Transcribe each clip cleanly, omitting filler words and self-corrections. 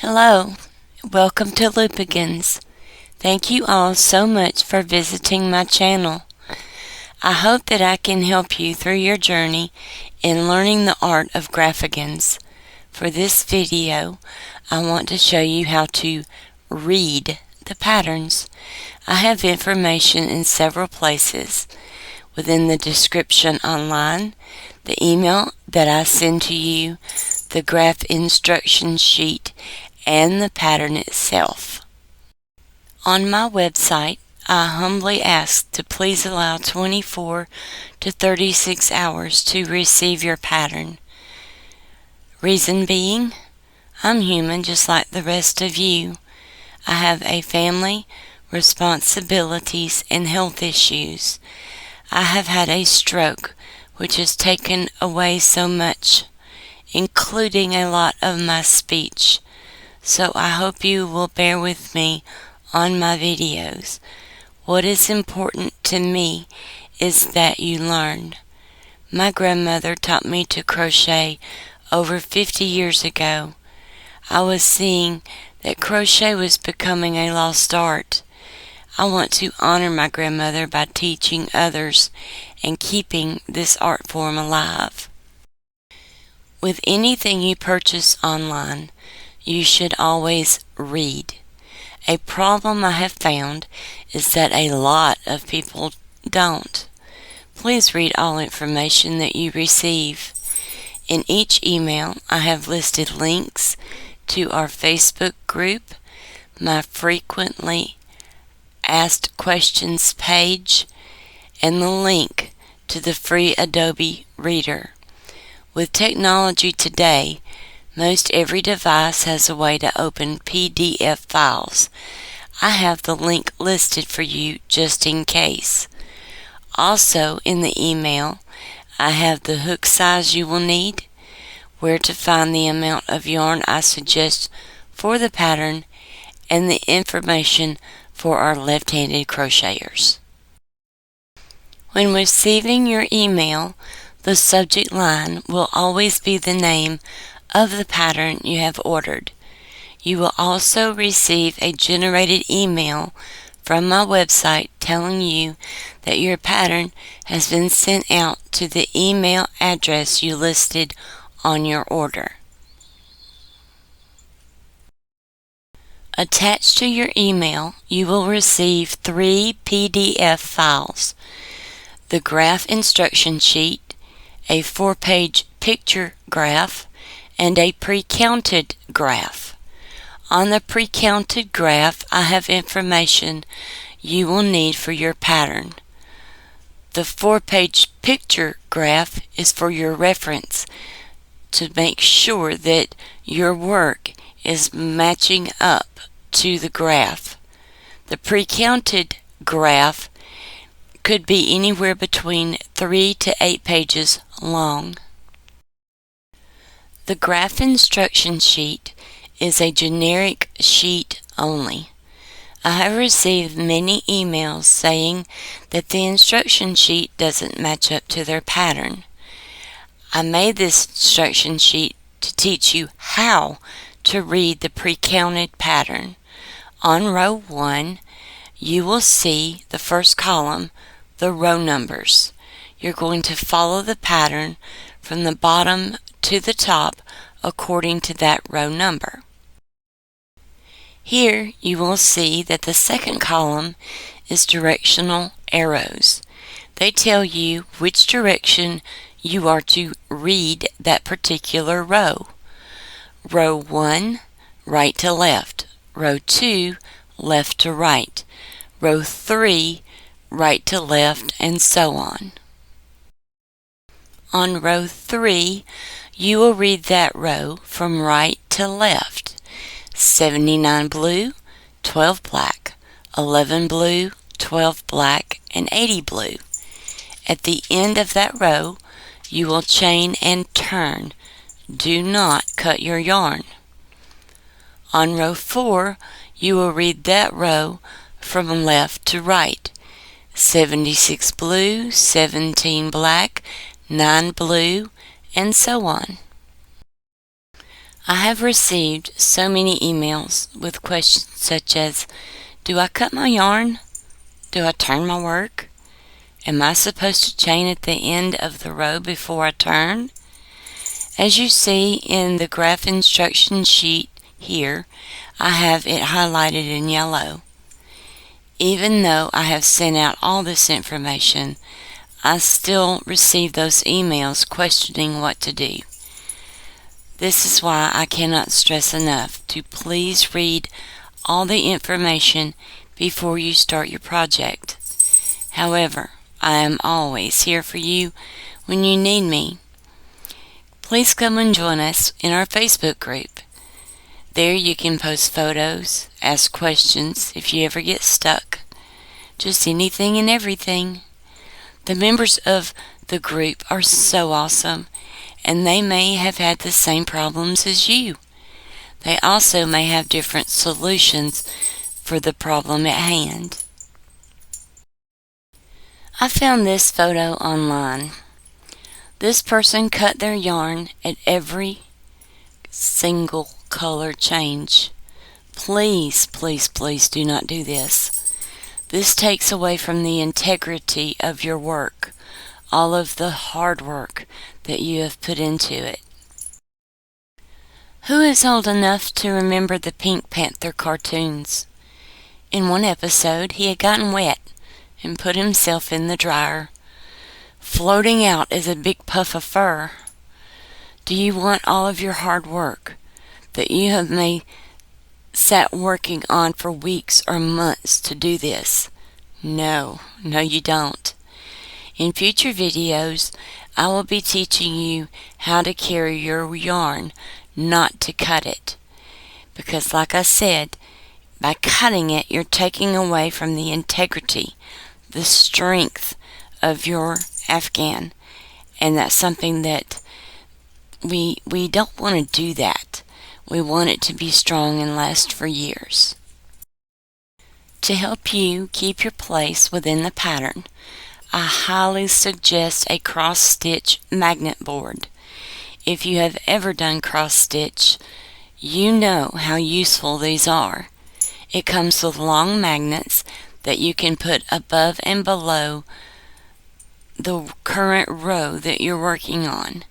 Hello, welcome to Loopaghans. Thank you all so much for visiting my channel. I hope that I can help you through your journey in learning the art of Graphaghan. For this video, I want to show you how to read the patterns. I have information in several places, within the description online, the email that I send to you, the graph instruction sheet, and the pattern itself. On my website, I humbly ask to please allow 24 to 36 hours to receive your pattern. Reason being, I'm human just like the rest of you. I have a family, responsibilities, and health issues. I have had a stroke, which has taken away so much, including a lot of my speech. So I hope you will bear with me on my videos. What is important to me is that you learn. My grandmother taught me to crochet over 50 years ago. I was seeing that crochet was becoming a lost art. I want to honor my grandmother by teaching others and keeping this art form alive. With anything you purchase online, you should always read. A problem I have found is that a lot of people don't. Please read all information that you receive. In each email, I have listed links to our Facebook group, my frequently asked questions page, and the link to the free Adobe Reader. With technology today, most every device has a way to open PDF files. I have the link listed for you just in case. Also in the email, I have the hook size you will need, where to find the amount of yarn I suggest for the pattern, and the information for our left-handed crocheters. When receiving your email, the subject line will always be the name of the pattern you have ordered. You will also receive a generated email from my website telling you that your pattern has been sent out to the email address you listed on your order. Attached to your email, you will receive 3 PDF files: the graph instruction sheet, a 4-page picture graph, and a pre-counted graph. On the pre-counted graph, I have information you will need for your pattern. The 4-page picture graph is for your reference to make sure that your work is matching up to the graph. The pre-counted graph could be anywhere between 3 to 8 pages long. The graph instruction sheet is a generic sheet only. I have received many emails saying that the instruction sheet doesn't match up to their pattern. I made this instruction sheet to teach you how to read the pre-counted pattern. On row 1, you will see the first column, the row numbers. You're going to follow the pattern from the bottom to the top according to that row number. Here you will see that the second column is directional arrows. They tell you which direction you are to read that particular row. Row 1, right to left. Row 2, left to right. Row 3, right to left, and so on. On row 3, you will read that row from right to left. 79 blue, 12 black, 11 blue, 12 black, and 80 blue. At the end of that row, you will chain and turn. Do not cut your yarn. On row 4, you will read that row from left to right. 76 blue, 17 black, 9 blue, and so on. I have received so many emails with questions such as, do I cut my yarn? Do I turn my work? Am I supposed to chain at the end of the row before I turn? As you see in the graph instruction sheet here, I have it highlighted in yellow. Even though I have sent out all this information, I still receive those emails questioning what to do. This is why I cannot stress enough to please read all the information before you start your project. However, I am always here for you when you need me. Please come and join us in our Facebook group. There you can post photos, ask questions if you ever get stuck, just anything and everything. The members of the group are so awesome, and they may have had the same problems as you. They also may have different solutions for the problem at hand. I found this photo online. This person cut their yarn at every single color change. Please, please, please do not do this. This takes away from the integrity of your work, all of the hard work that you have put into it. Who is old enough to remember the Pink Panther cartoons? In one episode, he had gotten wet and put himself in the dryer. Floating out is a big puff of fur. Do you want all of your hard work that you have sat working on for weeks or months to do this? No, you don't. In future videos, I will be teaching you how to carry your yarn, not to cut it. Because like I said, by cutting it, you're taking away from the integrity, the strength of your Afghan. And that's something that we don't want to do that. We want it to be strong and last for years. To help you keep your place within the pattern, I highly suggest a cross-stitch magnet board. If you have ever done cross-stitch, you know how useful these are. It comes with long magnets that you can put above and below the current row that you're working on.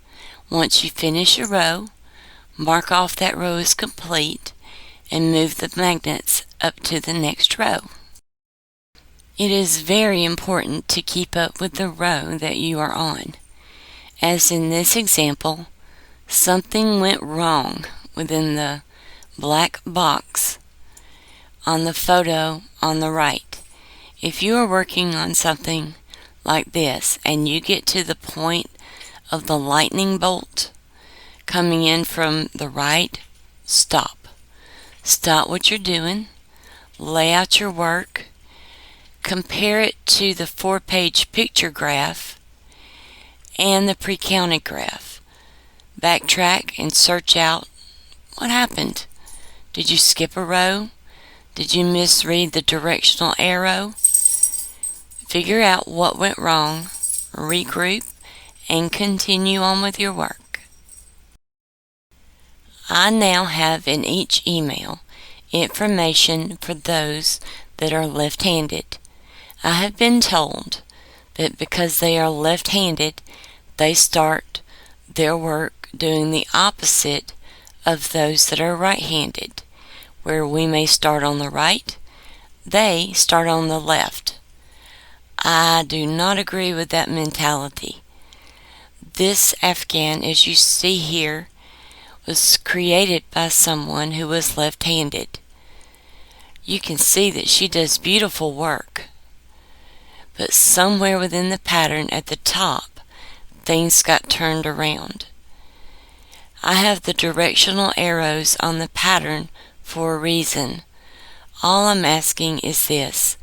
Once you finish a row, mark off that row as complete and move the magnets up to the next row. It is very important to keep up with the row that you are on. As in this example, something went wrong within the black box on the photo on the right. If you are working on something like this and you get to the point of the lightning bolt coming in from the right, stop. Stop what you're doing, lay out your work, compare it to the 4-page picture graph and the pre-counted graph. Backtrack and search out what happened. Did you skip a row? Did you misread the directional arrow? Figure out what went wrong, regroup, and continue on with your work. I now have in each email information for those that are left-handed. I have been told that because they are left-handed, they start their work doing the opposite of those that are right-handed. Where we may start on the right, they start on the left. I do not agree with that mentality. This Afghan, as you see here, was created by someone who was left-handed. You can see that she does beautiful work. But somewhere within the pattern at the top, things got turned around. I have the directional arrows on the pattern for a reason. All I'm asking is this: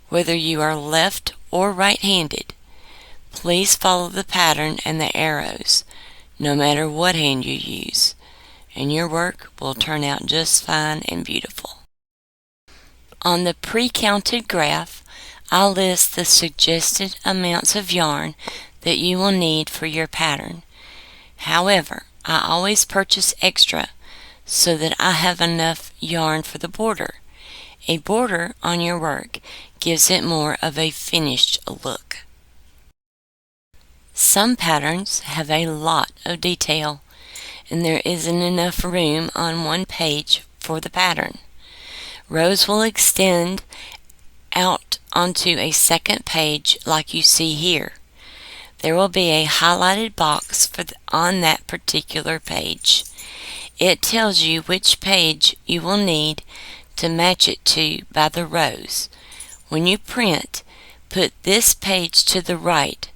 whether you are left or right-handed, please follow the pattern and the arrows, no matter what hand you use, and your work will turn out just fine and beautiful. On the pre-counted graph, I'll list the suggested amounts of yarn that you will need for your pattern. However, I always purchase extra so that I have enough yarn for the border. A border on your work gives it more of a finished look. Some patterns have a lot of detail, and there isn't enough room on one page for the pattern. Rows will extend out onto a second page like you see here. There will be a highlighted box on that particular page. It tells you which page you will need to match it to by the rows. When you print, put this page to the right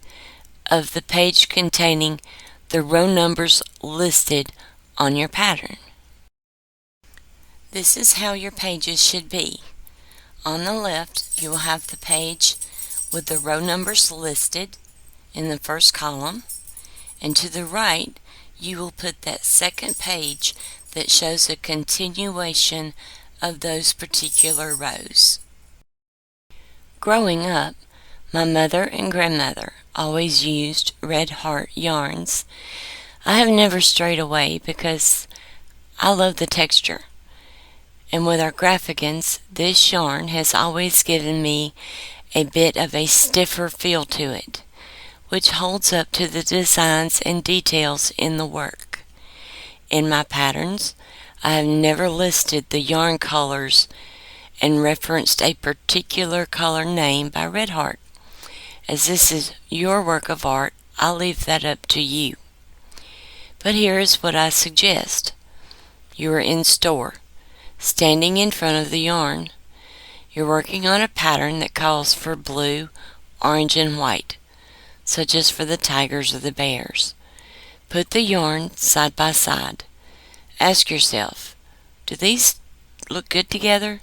of the page containing the row numbers listed on your pattern. This is how your pages should be. On the left, you will have the page with the row numbers listed in the first column, and to the right, you will put that second page that shows a continuation of those particular rows. Growing up, my mother and grandmother always used red heart yarns. I have never strayed away because I love the texture. And with our Graphagans, this yarn has always given me a bit of a stiffer feel to it, which holds up to the designs and details in the work. In my patterns, I have never listed the yarn colors and referenced a particular color name by Red Heart. As this is your work of art, I'll leave that up to you. But here is what I suggest. You are in store, standing in front of the yarn. You're working on a pattern that calls for blue, orange, and white, such as for the tigers or the bears. Put the yarn side by side. Ask yourself, do these look good together?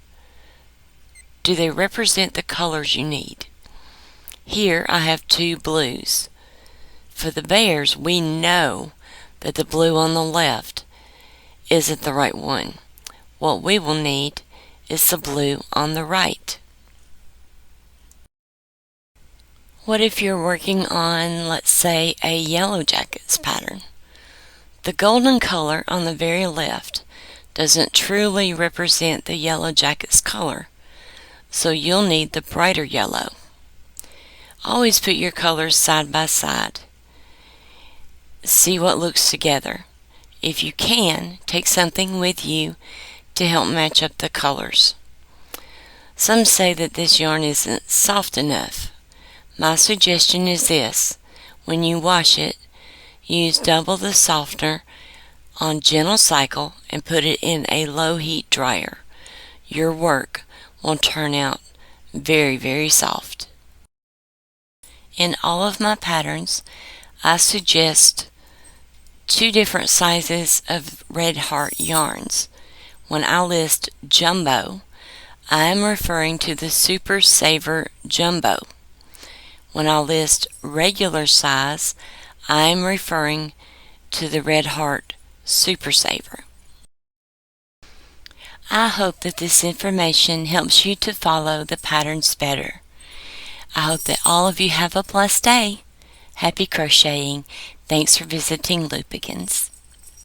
Do they represent the colors you need? Here I have two blues. For the bears, we know that the blue on the left isn't the right one. What we will need is the blue on the right. What if you're working on, let's say, a yellow jackets pattern? The golden color on the very left doesn't truly represent the yellow jacket's color, so you'll need the brighter yellow. Always put your colors side by side. See what looks together. If you can, take something with you to help match up the colors. Some say that this yarn isn't soft enough. My suggestion is this: when you wash it, use double the softener on gentle cycle and put it in a low heat dryer. Your work will turn out very, very soft. In all of my patterns, I suggest 2 different sizes of Red Heart yarns. When I list jumbo, I am referring to the Super Saver Jumbo. When I list regular size, I am referring to the Red Heart Super Saver. I hope that this information helps you to follow the patterns better. I hope that all of you have a blessed day. Happy crocheting. Thanks for visiting Loopaghans.